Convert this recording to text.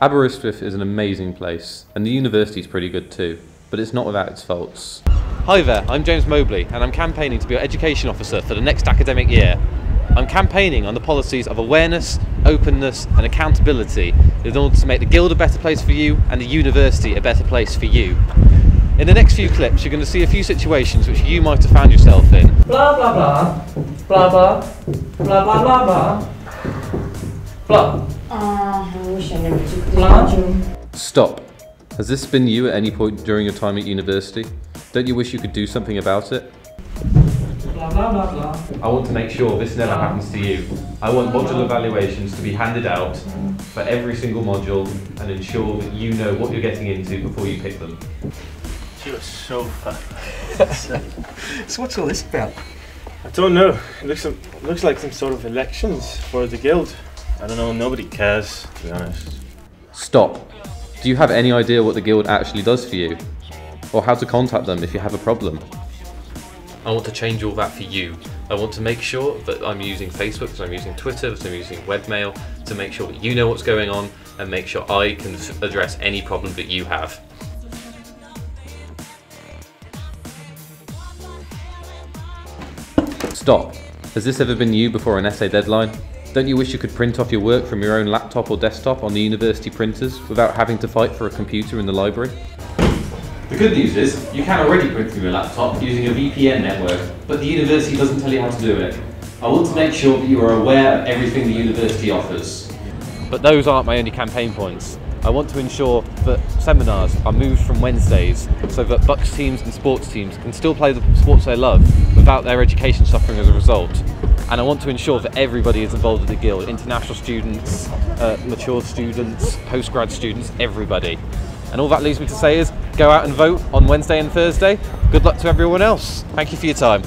Addysg is an amazing place, and the university's pretty good too, but it's not without its faults. Hi there, I'm James Mobley, and I'm campaigning to be your education officer for the next academic year. I'm campaigning on the policies of awareness, openness and accountability in order to make the Guild a better place for you and the university a better place for you. In the next few clips, you're going to see a few situations which you might have found yourself in. Blah blah blah, blah blah, blah blah blah blah, blah. I wish I never took this module. Stop. Has this been you at any point during your time at university? Don't you wish you could do something about it? Blah blah blah blah. I want to make sure this never happens to you. I want module evaluations to be handed out for every single module and ensure that you know what you're getting into before you pick them. You're so fat. So what's all this about? I don't know. It looks like some sort of elections for the guild. I don't know, nobody cares, to be honest. Stop. Do you have any idea what the guild actually does for you? Or how to contact them if you have a problem? I want to change all that for you. I want to make sure that I'm using Facebook, that I'm using Twitter, that I'm using webmail to make sure that you know what's going on and make sure I can address any problem that you have. Stop. Has this ever been you before an essay deadline? Don't you wish you could print off your work from your own laptop or desktop on the university printers without having to fight for a computer in the library? The good news is, you can already print from your laptop using a VPN network, but the university doesn't tell you how to do it. I want to make sure that you are aware of everything the university offers. But those aren't my only campaign points. I want to ensure that seminars are moved from Wednesdays so that Bucks teams and sports teams can still play the sports they love without their education suffering as a result. And I want to ensure that everybody is involved in the Guild, international students, mature students, postgrad students, everybody. And all that leaves me to say is, go out and vote on Wednesday and Thursday. Good luck to everyone else. Thank you for your time.